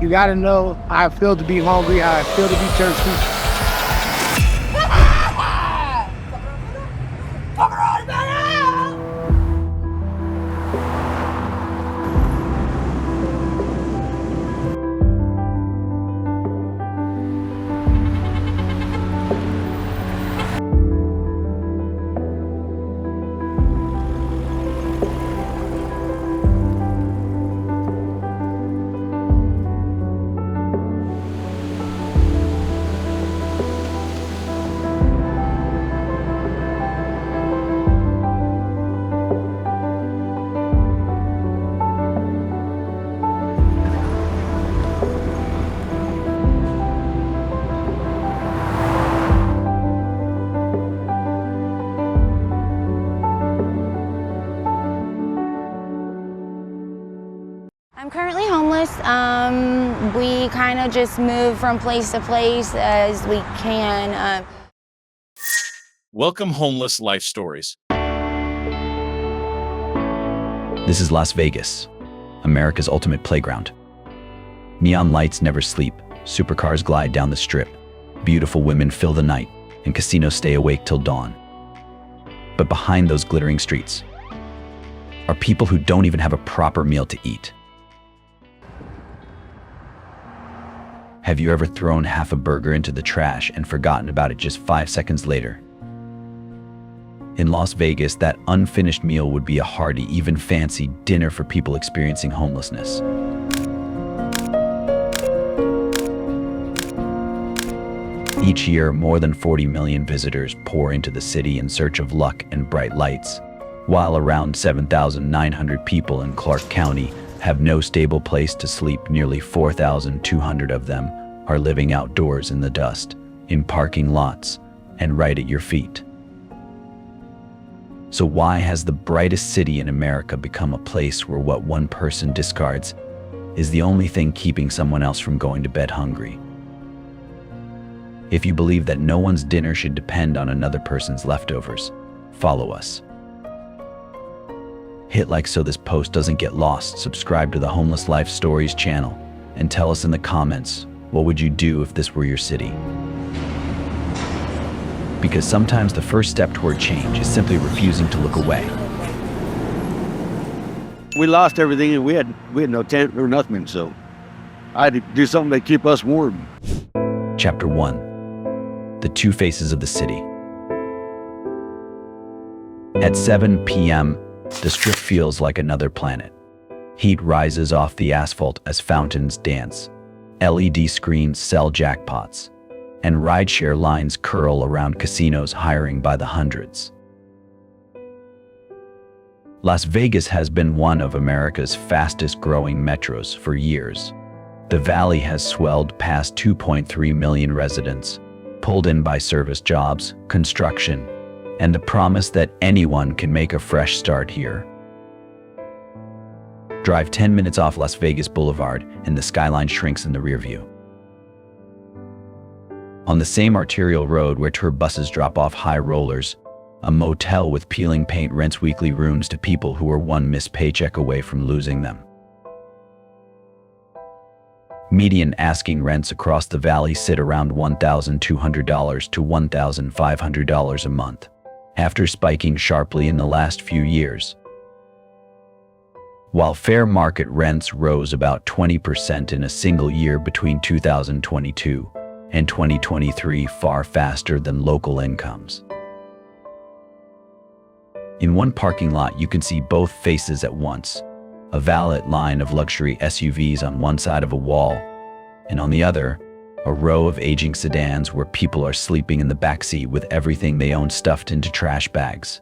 You gotta know how I feel to be hungry, how I feel to be thirsty. I'm currently homeless. We kind of just move from place to place as we can. Welcome, Homeless Life Stories. This is Las Vegas, America's ultimate playground. Neon lights never sleep, supercars glide down the strip, beautiful women fill the night, and casinos stay awake till dawn. But behind those glittering streets are people who don't even have a proper meal to eat. Have you ever thrown half a burger into the trash and forgotten about it just 5 seconds later? In Las Vegas, that unfinished meal would be a hearty, even fancy dinner for people experiencing homelessness. Each year, more than 40 million visitors pour into the city in search of luck and bright lights, while around 7,900 people in Clark County have no stable place to sleep. Nearly 4,200 of them are living outdoors in the dust, in parking lots, and right at your feet. So why has the brightest city in America become a place where what one person discards is the only thing keeping someone else from going to bed hungry? If you believe that no one's dinner should depend on another person's leftovers, follow us. Hit like so this post doesn't get lost, subscribe to the Homeless Life Stories channel, and tell us in the comments, what would you do if this were your city? Because sometimes the first step toward change is simply refusing to look away. We lost everything and we had no tent or nothing, so I had to do something to keep us warm. Chapter 1. The Two Faces of the City. At 7 p.m., the strip feels like another planet. Heat rises off the asphalt as fountains dance. LED screens sell jackpots, and rideshare lines curl around casinos hiring by the hundreds. Las Vegas has been one of America's fastest-growing metros for years. The valley has swelled past 2.3 million residents, pulled in by service jobs, construction, and the promise that anyone can make a fresh start here. Drive 10 minutes off Las Vegas Boulevard and the skyline shrinks in the rear view. On the same arterial road where tour buses drop off high rollers, a motel with peeling paint rents weekly rooms to people who are one missed paycheck away from losing them. Median asking rents across the valley sit around $1,200 to $1,500 a month, after spiking sharply in the last few years. While fair market rents rose about 20% in a single year between 2022 and 2023, far faster than local incomes. In one parking lot, you can see both faces at once. A valet line of luxury SUVs on one side of a wall, and on the other, a row of aging sedans where people are sleeping in the backseat with everything they own stuffed into trash bags.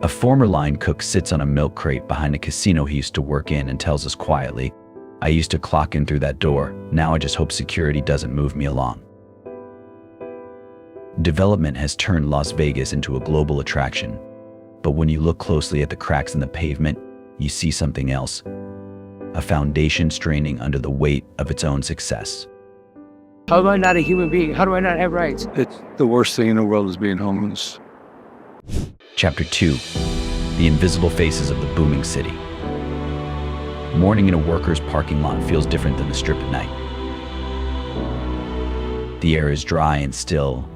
A former line cook sits on a milk crate behind a casino he used to work in and tells us quietly, "I used to clock in through that door, now I just hope security doesn't move me along." Development has turned Las Vegas into a global attraction, but when you look closely at the cracks in the pavement, you see something else. A foundation straining under the weight of its own success. How am I not a human being? How do I not have rights? It's the worst thing in the world is being homeless. Chapter 2. The Invisible Faces of the Booming City. Morning in a worker's parking lot feels different than the strip at night. The air is dry and still.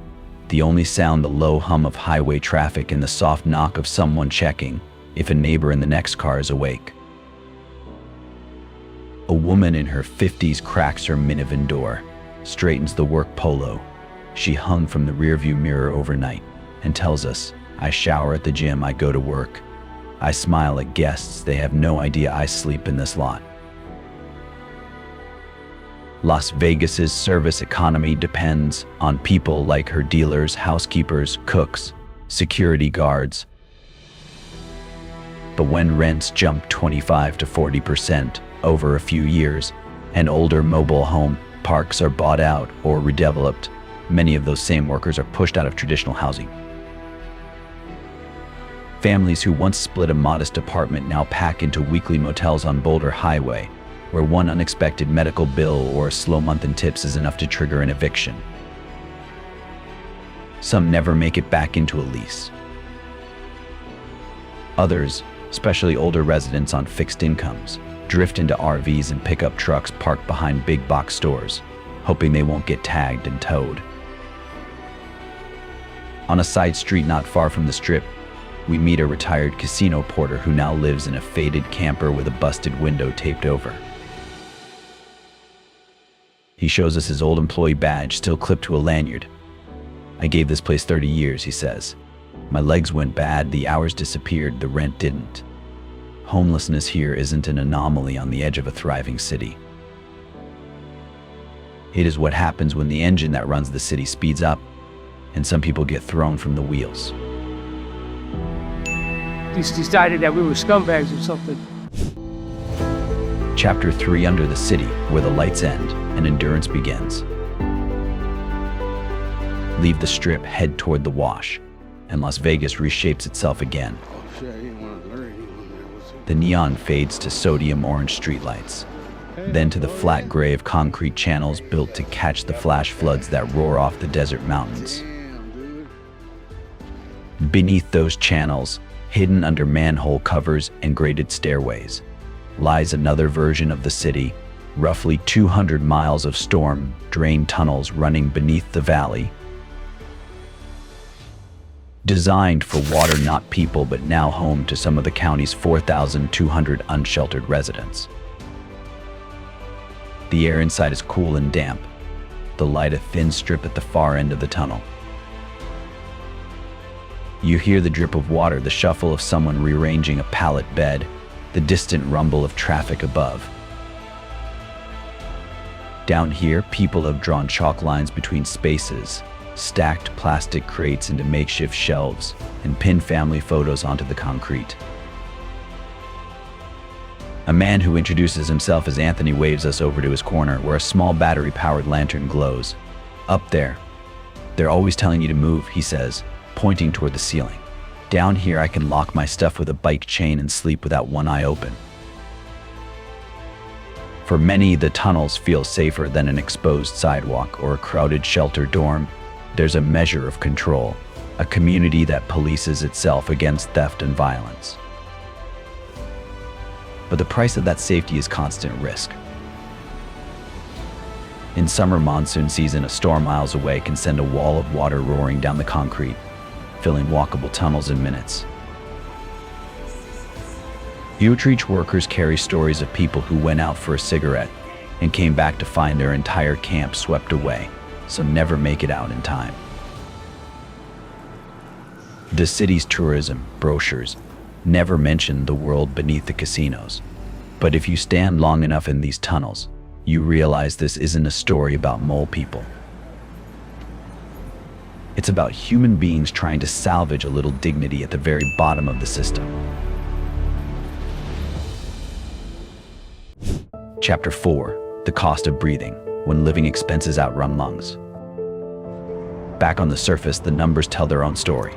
The only sound, the low hum of highway traffic and the soft knock of someone checking if a neighbor in the next car is awake. A woman in her 50s cracks her minivan door, straightens the work polo she hung from the rearview mirror overnight, and tells us, "I shower at the gym, I go to work. I smile at guests, they have no idea I sleep in this lot." Las Vegas's service economy depends on people like her dealers, housekeepers, cooks, security guards. But when rents jump 25 to 40% over a few years, and older mobile home parks are bought out or redeveloped, many of those same workers are pushed out of traditional housing. Families who once split a modest apartment now pack into weekly motels on Boulder Highway, where one unexpected medical bill or a slow month in tips is enough to trigger an eviction. Some never make it back into a lease. Others, especially older residents on fixed incomes, drift into RVs and pickup trucks parked behind big box stores, hoping they won't get tagged and towed. On a side street not far from the strip, we meet a retired casino porter who now lives in a faded camper with a busted window taped over. He shows us his old employee badge still clipped to a lanyard. "I gave this place 30 years, he says. "My legs went bad, the hours disappeared, the rent didn't." Homelessness here isn't an anomaly on the edge of a thriving city. It is what happens when the engine that runs the city speeds up, and some people get thrown from the wheels. Just decided that we were scumbags or something. Chapter 3, Under the City, where the lights end and endurance begins. Leave the strip, head toward the wash, and Las Vegas reshapes itself again. The neon fades to sodium orange streetlights, then to the flat gray of concrete channels built to catch the flash floods that roar off the desert mountains. Beneath those channels, hidden under manhole covers and graded stairways, lies another version of the city, roughly 200 miles of storm drain tunnels running beneath the valley. Designed for water, not people, but now home to some of the county's 4,200 unsheltered residents. The air inside is cool and damp, the light a thin strip at the far end of the tunnel. You hear the drip of water, the shuffle of someone rearranging a pallet bed, the distant rumble of traffic above. Down here, people have drawn chalk lines between spaces, stacked plastic crates into makeshift shelves, and pinned family photos onto the concrete. A man who introduces himself as Anthony waves us over to his corner, where a small battery-powered lantern glows. "Up there. They're always telling you to move," he says, pointing toward the ceiling. "Down here I can lock my stuff with a bike chain and sleep without one eye open." For many, the tunnels feel safer than an exposed sidewalk or a crowded shelter dorm. There's a measure of control, a community that polices itself against theft and violence. But the price of that safety is constant risk. In summer monsoon season, a storm miles away can send a wall of water roaring down the concrete, filling walkable tunnels in minutes. Outreach workers carry stories of people who went out for a cigarette and came back to find their entire camp swept away. Some never make it out in time. The city's tourism brochures never mention the world beneath the casinos. But if you stand long enough in these tunnels, you realize this isn't a story about mole people. It's about human beings trying to salvage a little dignity at the very bottom of the system. Chapter 4, The Cost of Breathing, when living expenses outrun lungs. Back on the surface, the numbers tell their own story.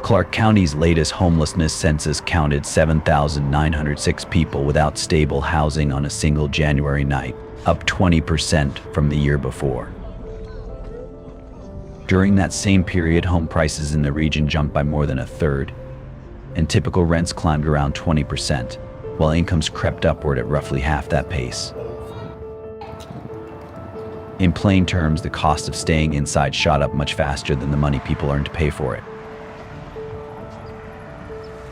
Clark County's latest homelessness census counted 7,906 people without stable housing on a single January night, up 20% from the year before. During that same period, home prices in the region jumped by more than a third. and typical rents climbed around 20%, while incomes crept upward at roughly half that pace. In plain terms, the cost of staying inside shot up much faster than the money people earned to pay for it.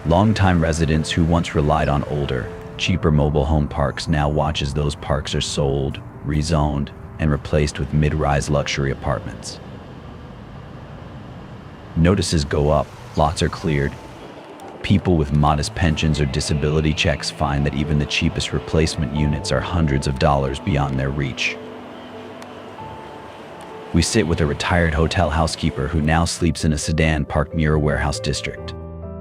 Longtime residents who once relied on older, cheaper mobile home parks now watch as those parks are sold, rezoned, and replaced with mid-rise luxury apartments. Notices go up, lots are cleared. People with modest pensions or disability checks find that even the cheapest replacement units are hundreds of dollars beyond their reach. We sit with a retired hotel housekeeper who now sleeps in a sedan parked near a warehouse district.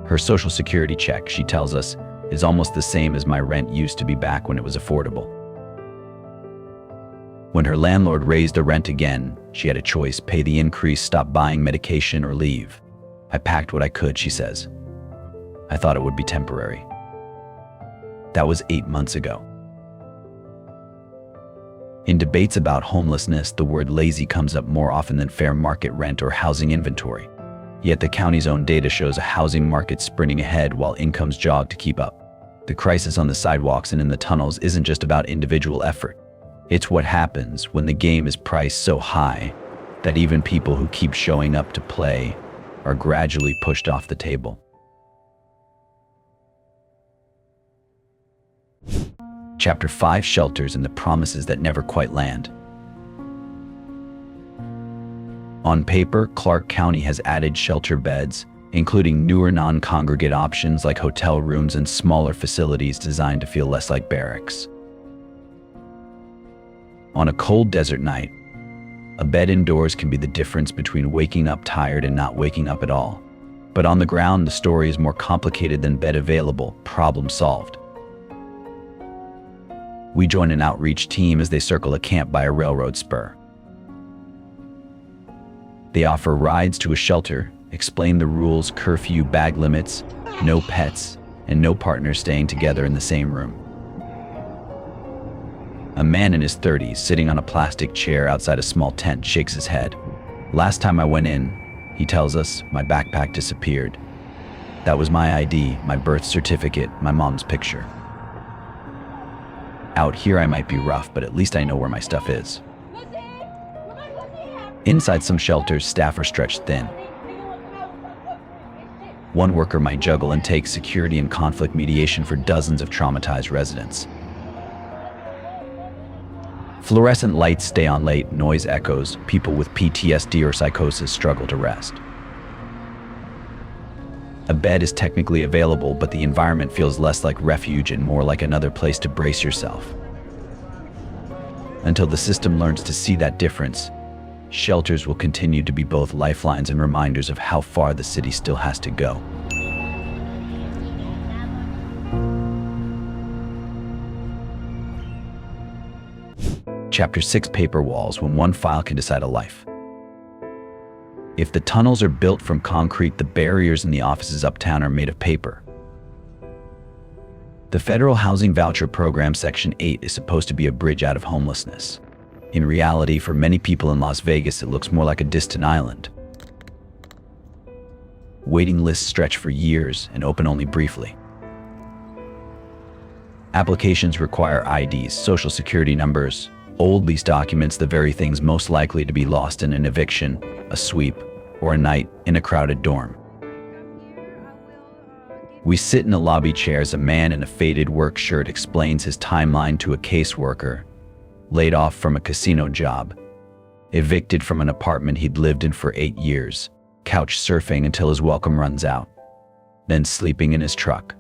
Her Social Security check, she tells us, is almost the same as my rent used to be back when it was affordable. When her landlord raised the rent again, she had a choice: pay the increase, stop buying medication, or leave. I packed what I could, she says. I thought it would be temporary. That was 8 months ago. In debates about homelessness, the word lazy comes up more often than fair market rent or housing inventory. Yet the county's own data shows a housing market sprinting ahead while incomes jog to keep up. The crisis on the sidewalks and in the tunnels isn't just about individual effort. It's what happens when the game is priced so high that even people who keep showing up to play are gradually pushed off the table. Chapter 5: Shelters and the Promises That Never Quite Land. On paper, Clark County has added shelter beds, including newer non-congregate options like hotel rooms and smaller facilities designed to feel less like barracks. On a cold desert night, a bed indoors can be the difference between waking up tired and not waking up at all. But on the ground, the story is more complicated than bed available, problem solved. We join an outreach team as they circle a camp by a railroad spur. They offer rides to a shelter, explain the rules: curfew, bag limits, no pets, and no partners staying together in the same room. A man in his 30s, sitting on a plastic chair outside a small tent, shakes his head. Last time I went in, he tells us, my backpack disappeared. That was my ID, my birth certificate, my mom's picture. Out here I might be rough, but at least I know where my stuff is. Inside some shelters, staff are stretched thin. One worker might juggle and take security and conflict mediation for dozens of traumatized residents. Fluorescent lights stay on late, noise echoes, people with PTSD or psychosis struggle to rest. A bed is technically available, but the environment feels less like refuge and more like another place to brace yourself. Until the system learns to see that difference, shelters will continue to be both lifelines and reminders of how far the city still has to go. Chapter 6: Paper Walls, when one file can decide a life. If the tunnels are built from concrete, the barriers in the offices uptown are made of paper. The Federal Housing Voucher Program Section 8 is supposed to be a bridge out of homelessness. In reality, for many people in Las Vegas, it looks more like a distant island. Waiting lists stretch for years and open only briefly. Applications require IDs, social security numbers, old lease documents, the very things most likely to be lost in an eviction, a sweep, or a night in a crowded dorm. We sit in a lobby chair as a man in a faded work shirt explains his timeline to a caseworker, laid off from a casino job, evicted from an apartment he'd lived in for 8 years, couch surfing until his welcome runs out, then sleeping in his truck.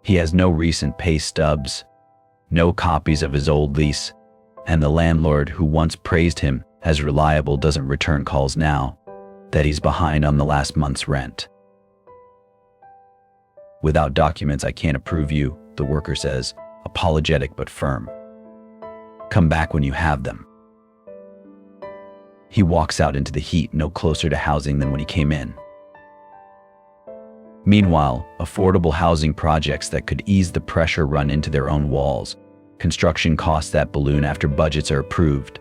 He has no recent pay stubs, no copies of his old lease, and the landlord who once praised him as reliable doesn't return calls now that he's behind on the last month's rent. Without documents, I can't approve you, the worker says, apologetic but firm. Come back when you have them. He walks out into the heat, no closer to housing than when he came in. Meanwhile, affordable housing projects that could ease the pressure run into their own walls. Construction costs that balloon after budgets are approved.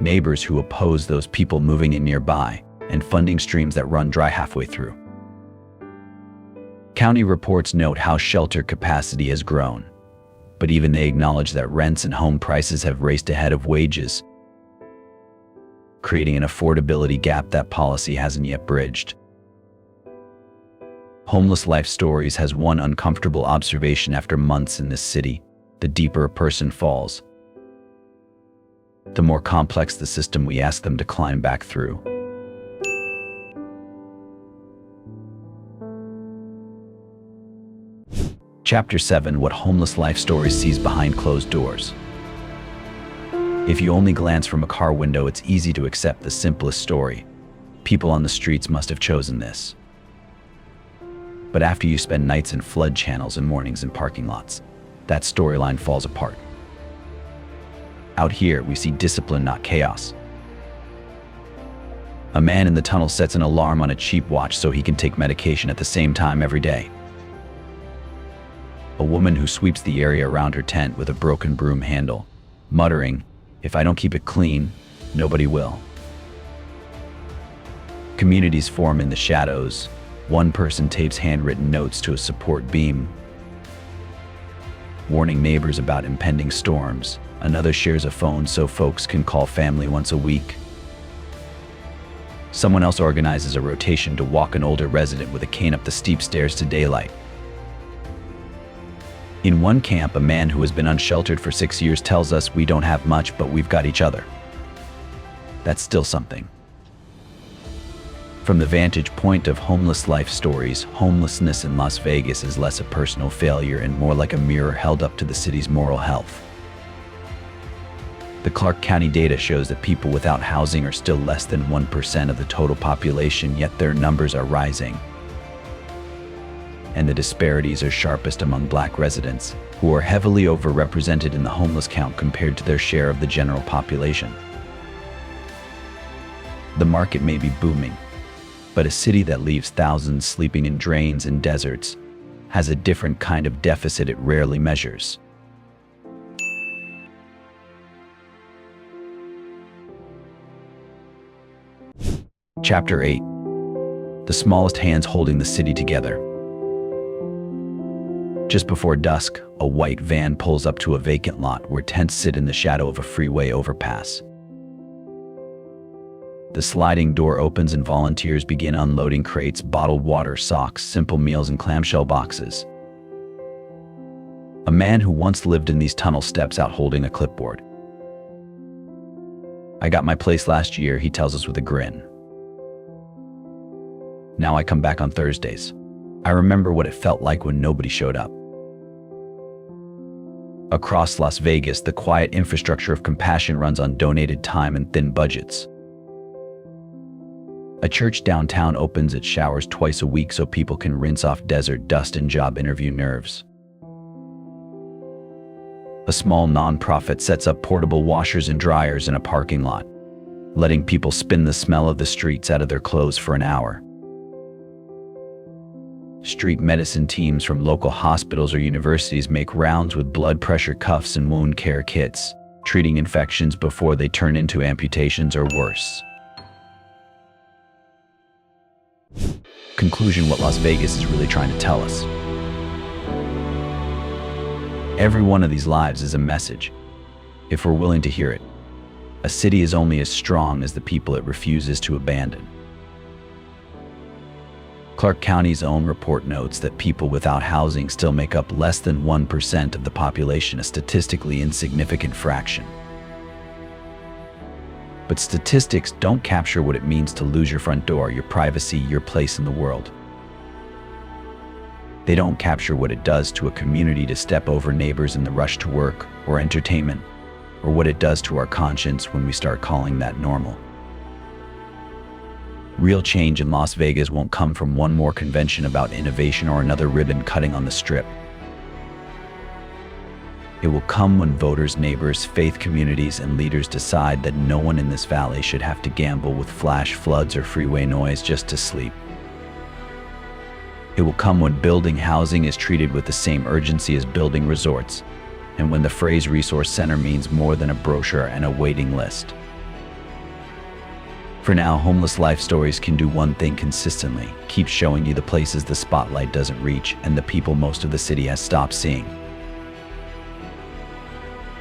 Neighbors who oppose those people moving in nearby, and funding streams that run dry halfway through. County reports note how shelter capacity has grown, but even they acknowledge that rents and home prices have raced ahead of wages, creating an affordability gap that policy hasn't yet bridged. Homeless Life Stories has one uncomfortable observation after months in this city: the deeper a person falls, the more complex the system we ask them to climb back through. Chapter 7: What Homeless Life Stories Sees Behind Closed Doors. If you only glance from a car window, it's easy to accept the simplest story. People on the streets must have chosen this. But after you spend nights in flood channels and mornings in parking lots, that storyline falls apart. Out here, we see discipline, not chaos. A man in the tunnel sets an alarm on a cheap watch so he can take medication at the same time every day. A woman who sweeps the area around her tent with a broken broom handle, muttering, "If I don't keep it clean, nobody will." Communities form in the shadows. One person tapes handwritten notes to a support beam, warning neighbors about impending storms. Another shares a phone so folks can call family once a week. Someone else organizes a rotation to walk an older resident with a cane up the steep stairs to daylight. In one camp, a man who has been unsheltered for 6 years tells us, "We don't have much, but we've got each other." That's still something. From the vantage point of Homeless Life Stories, homelessness in Las Vegas is less a personal failure and more like a mirror held up to the city's moral health. The Clark County data shows that people without housing are still less than 1% of the total population, yet their numbers are rising. And the disparities are sharpest among Black residents, who are heavily overrepresented in the homeless count compared to their share of the general population. The market may be booming, but a city that leaves thousands sleeping in drains and deserts has a different kind of deficit it rarely measures. Chapter 8: The Smallest Hands Holding the City Together. Just before dusk, a white van pulls up to a vacant lot where tents sit in the shadow of a freeway overpass. The sliding door opens and volunteers begin unloading crates, bottled water, socks, simple meals, and clamshell boxes. A man who once lived in these tunnels steps out holding a clipboard. "I got my place last year," he tells us with a grin. "Now I come back on Thursdays. I remember what it felt like when nobody showed up." Across Las Vegas, the quiet infrastructure of compassion runs on donated time and thin budgets. A church downtown opens its showers twice a week so people can rinse off desert dust and job interview nerves. A small nonprofit sets up portable washers and dryers in a parking lot, letting people spin the smell of the streets out of their clothes for an hour. Street medicine teams from local hospitals or universities make rounds with blood pressure cuffs and wound care kits, treating infections before they turn into amputations or worse. Conclusion: what Las Vegas is really trying to tell us. Every one of these lives is a message, if we're willing to hear it. A city is only as strong as the people it refuses to abandon. Clark County's own report notes that people without housing still make up less than 1% of the population, a statistically insignificant fraction. But statistics don't capture what it means to lose your front door, your privacy, your place in the world. They don't capture what it does to a community to step over neighbors in the rush to work or entertainment, or what it does to our conscience when we start calling that normal. Real change in Las Vegas won't come from one more convention about innovation or another ribbon cutting on the strip. It will come when voters, neighbors, faith communities, and leaders decide that no one in this valley should have to gamble with flash floods or freeway noise just to sleep. It will come when building housing is treated with the same urgency as building resorts, and when the phrase resource center means more than a brochure and a waiting list. For now, Homeless Life Stories can do one thing consistently: keep showing you the places the spotlight doesn't reach and the people most of the city has stopped seeing.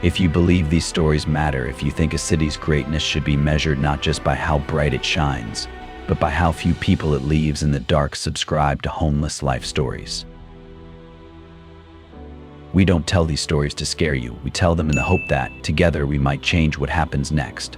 If you believe these stories matter, if you think a city's greatness should be measured not just by how bright it shines, but by how few people it leaves in the dark, subscribe to Homeless Life Stories. We don't tell these stories to scare you. We tell them in the hope that, together, we might change what happens next.